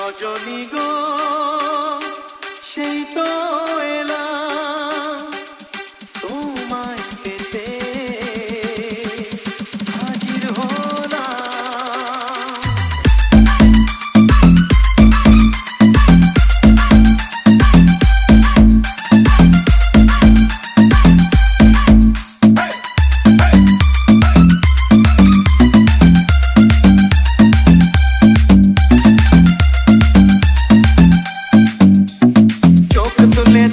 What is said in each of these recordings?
রজনী গো সেই তো এলাম তোমায় পেতে হাজির হলাম।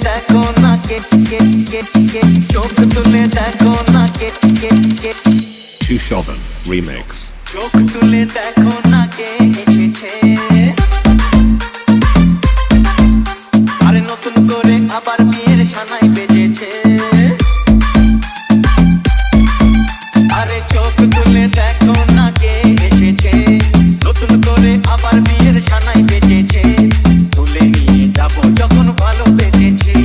দেখো না কে কে কে কে চোখ তুলে দেখো না কে কে কে Chushovan Remix চোখ তুলে দেখো না কে এসেছে আরে নতুন করে আবার বিয়ের সানাই বেজেছে আরে চোখ তুলে দেখো না কে এসেছে নতুন করে আবার বিয়ের সানাই বেজেছে তুলে নিয়ে যাব যখন ভালোবেসেছি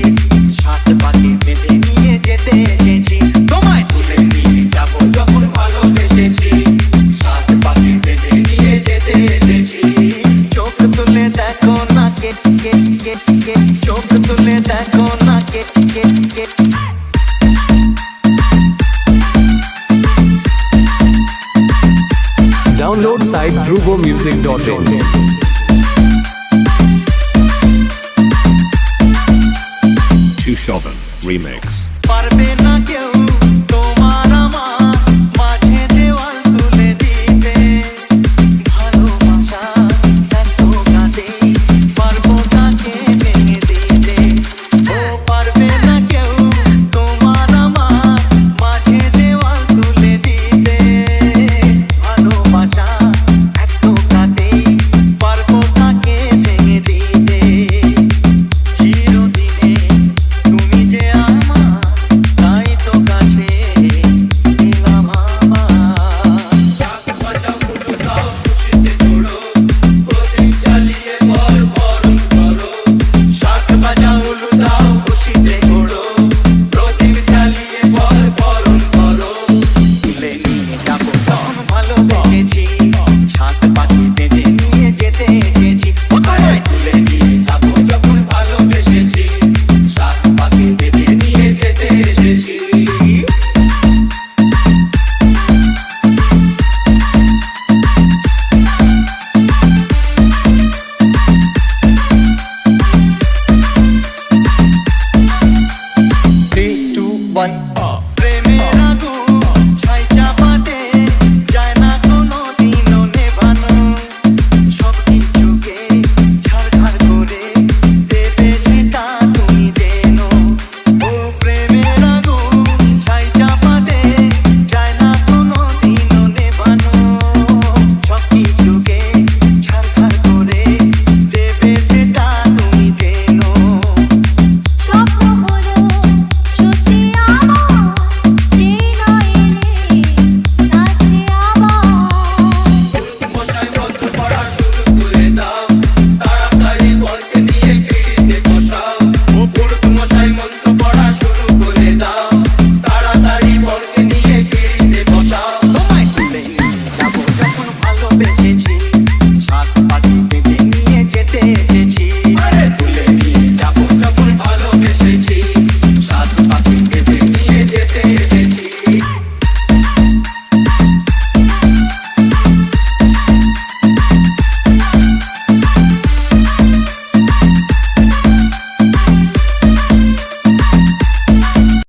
সাত পাকে বেঁধে নিয়ে যেতে এসেছি তোমায় তুলে নিয়ে যাব যখন ভালোবেসেছি সাত পাকে বেঁধে নিয়ে যেতে এসেছি চোখ তুলে দেখো না কে কে কে কে চোখ তুলে দেখো না কে কে কে Download site dhruvomusic.in. Chushovan Remix পারবে না কেউ